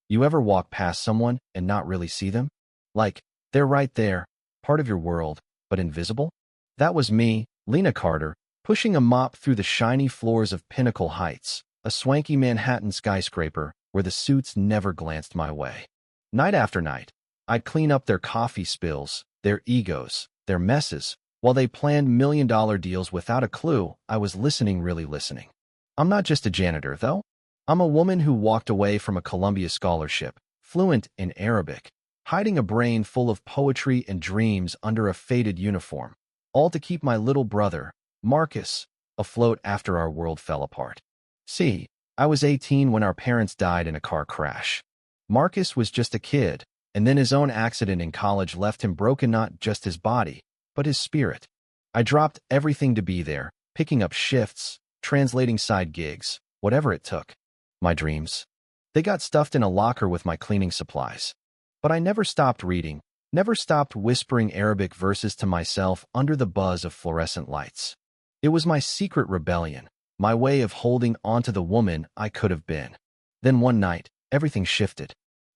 You ever walk past someone and not really see them? Like, they're right there, part of your world, but invisible? That was me, Lena Carter, pushing a mop through the shiny floors of Pinnacle Heights, a swanky Manhattan skyscraper where the suits never glanced my way. Night after night, I'd clean up their coffee spills, their egos, their messes, while they planned million-dollar deals without a clue I was really listening. I'm not just a janitor, though. I'm a woman who walked away from a Columbia scholarship, fluent in Arabic, hiding a brain full of poetry and dreams under a faded uniform, all to keep my little brother, Marcus, afloat after our world fell apart. See, I was 18 when our parents died in a car crash. Marcus was just a kid, and then his own accident in college left him broken, not just his body, but his spirit. I dropped everything to be there, picking up shifts, translating side gigs, whatever it took. My dreams. They got stuffed in a locker with my cleaning supplies. But I never stopped reading, never stopped whispering Arabic verses to myself under the buzz of fluorescent lights. It was my secret rebellion, my way of holding onto the woman I could have been. Then one night, everything shifted.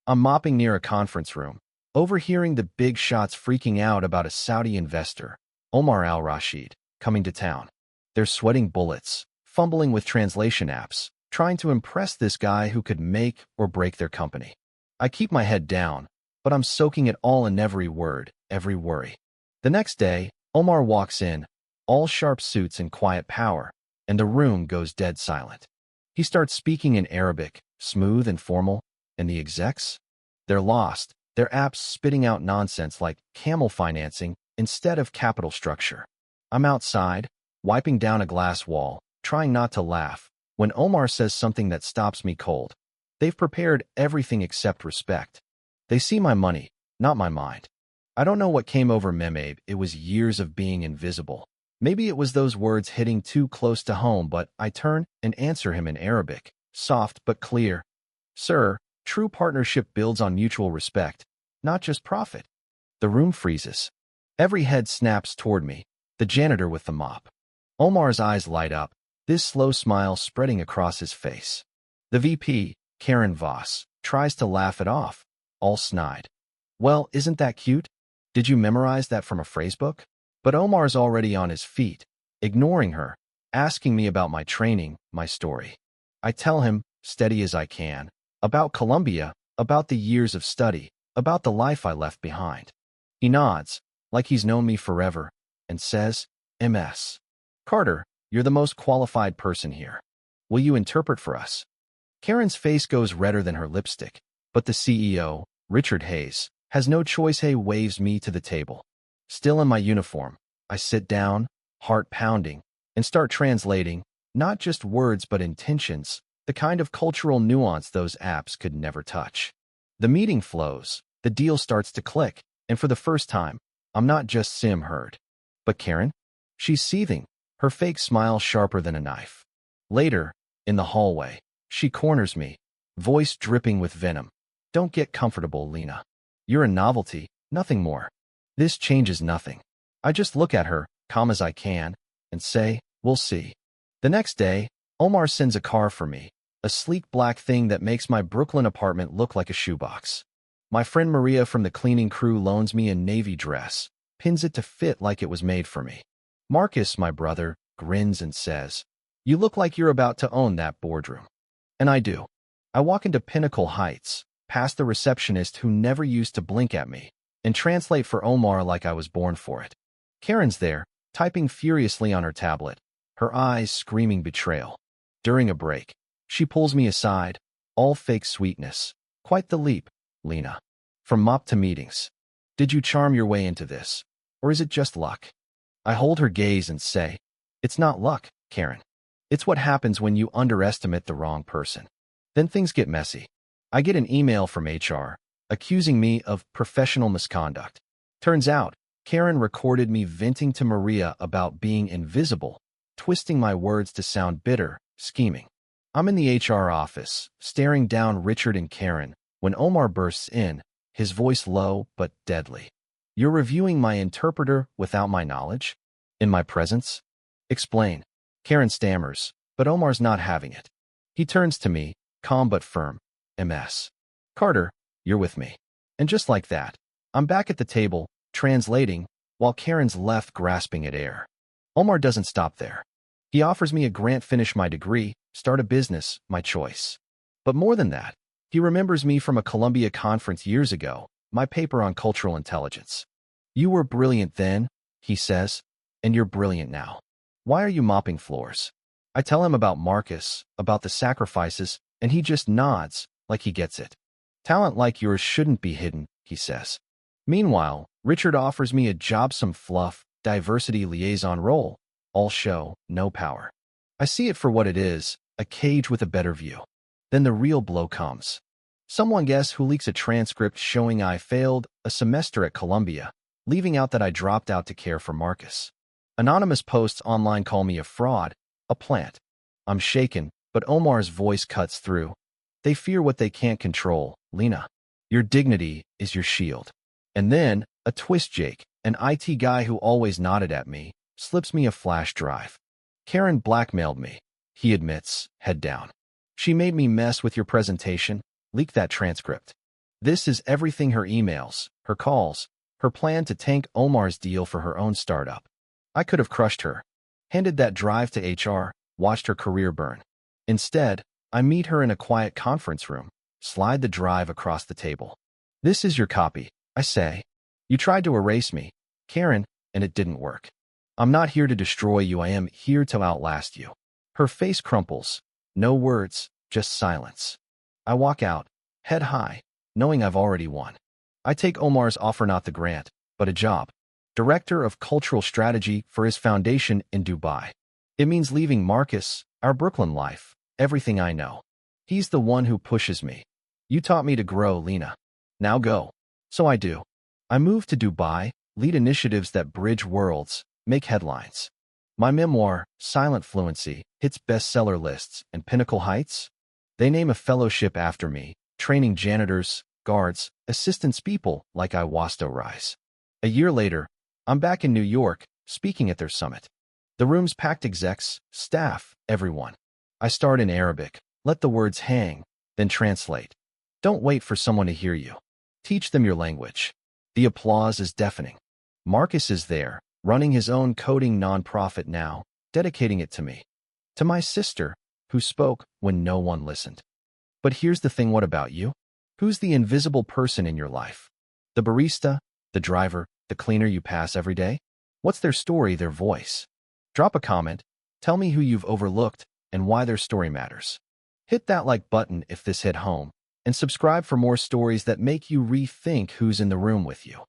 I'm mopping near a conference room, overhearing the big shots freaking out about a Saudi investor, Omar al-Rashid, coming to town. They're sweating bullets, fumbling with translation apps, trying to impress this guy who could make or break their company. I keep my head down, but I'm soaking it all in every word, every worry. The next day, Omar walks in, all sharp suits and quiet power, and the room goes dead silent. He starts speaking in Arabic, smooth and formal, and the execs? They're lost, their apps spitting out nonsense like camel financing instead of capital structure. I'm outside, wiping down a glass wall, trying not to laugh, when Omar says something that stops me cold. They've prepared everything except respect. They see my money, not my mind. I don't know what came over Mehmed. It was years of being invisible. Maybe it was those words hitting too close to home, but I turn and answer him in Arabic, soft but clear. Sir, true partnership builds on mutual respect, not just profit. The room freezes. Every head snaps toward me, the janitor with the mop. Omar's eyes light up, this slow smile spreading across his face. The VP, Karen Voss, tries to laugh it off, all snide. Well, isn't that cute? Did you memorize that from a phrasebook? But Omar's already on his feet, ignoring her, asking me about my training, my story. I tell him, steady as I can, about Columbia, about the years of study, about the life I left behind. He nods, like he's known me forever, and says, MS. Carter, you're the most qualified person here. Will you interpret for us? Karen's face goes redder than her lipstick, but the CEO, Richard Hayes, has no choice. Hay waves me to the table. Still in my uniform, I sit down, heart pounding, and start translating, not just words but intentions, the kind of cultural nuance those apps could never touch. The meeting flows, the deal starts to click, and for the first time, I'm not just Sim Heard. But Karen? She's seething, her fake smile sharper than a knife. Later, in the hallway, she corners me, voice dripping with venom. Don't get comfortable, Lena. You're a novelty, nothing more. This changes nothing. I just look at her, calm as I can, and say, we'll see. The next day, Omar sends a car for me, a sleek black thing that makes my Brooklyn apartment look like a shoebox. My friend Maria from the cleaning crew loans me a navy dress, pins it to fit like it was made for me. Marcus, my brother, grins and says, you look like you're about to own that boardroom. And I do. I walk into Pinnacle Heights, past the receptionist who never used to blink at me, and translate for Omar like I was born for it. Karen's there, typing furiously on her tablet, her eyes screaming betrayal. During a break, she pulls me aside, all fake sweetness. Quite the leap, Lena. From mop to meetings. Did you charm your way into this? Or is it just luck? I hold her gaze and say, it's not luck, Karen. It's what happens when you underestimate the wrong person. Then things get messy. I get an email from HR, accusing me of professional misconduct. Turns out, Karen recorded me venting to Maria about being invisible, twisting my words to sound bitter, scheming. I'm in the HR office, staring down Richard and Karen, when Omar bursts in, his voice low but deadly. You're reviewing my interpreter without my knowledge? In my presence? Explain. Karen stammers, but Omar's not having it. He turns to me, calm but firm. MS. Carter, you're with me. And just like that, I'm back at the table, translating, while Karen's left grasping at air. Omar doesn't stop there. He offers me a grant, finish my degree, start a business, my choice. But more than that, he remembers me from a Columbia conference years ago, my paper on cultural intelligence. You were brilliant then, he says, and you're brilliant now. Why are you mopping floors? I tell him about Marcus, about the sacrifices, and he just nods, like he gets it. Talent like yours shouldn't be hidden, he says. Meanwhile, Richard offers me a job, some fluff, diversity liaison role, all show, no power. I see it for what it is, a cage with a better view. Then the real blow comes. Someone guess who leaks a transcript showing I failed a semester at Columbia, leaving out that I dropped out to care for Marcus. Anonymous posts online call me a fraud, a plant. I'm shaken, but Omar's voice cuts through. They fear what they can't control, Lena. Your dignity is your shield. And then, a twist, Jake, an IT guy who always nodded at me, slips me a flash drive. Karen blackmailed me, he admits, head down. She made me mess with your presentation, leak that transcript. This is everything: her emails, her calls, her plan to tank Omar's deal for her own startup. I could have crushed her, handed that drive to HR, watched her career burn. Instead, I meet her in a quiet conference room, slide the drive across the table. This is your copy, I say. You tried to erase me, Karen, and it didn't work. I'm not here to destroy you, I am here to outlast you. Her face crumples. No words, just silence. I walk out, head high, knowing I've already won. I take Omar's offer, not the grant, but a job. Director of Cultural Strategy for his foundation in Dubai. It means leaving Marcus, our Brooklyn life, everything I know. He's the one who pushes me. You taught me to grow, Lena. Now go. So I do. I move to Dubai, lead initiatives that bridge worlds, make headlines. My memoir, Silent Fluency, hits bestseller lists, and Pinnacle Heights? They name a fellowship after me, training janitors, guards, assistants, people like I Wasta Rise. A year later, I'm back in New York, speaking at their summit. The room's packed: execs, staff, everyone. I start in Arabic, let the words hang, then translate. Don't wait for someone to hear you. Teach them your language. The applause is deafening. Marcus is there, running his own coding nonprofit now, dedicating it to me. To my sister, who spoke when no one listened. But here's the thing: what about you? Who's the invisible person in your life? The barista, the driver, the cleaner you pass every day? What's their story, their voice? Drop a comment, tell me who you've overlooked and why their story matters. Hit that like button if this hit home, and subscribe for more stories that make you rethink who's in the room with you.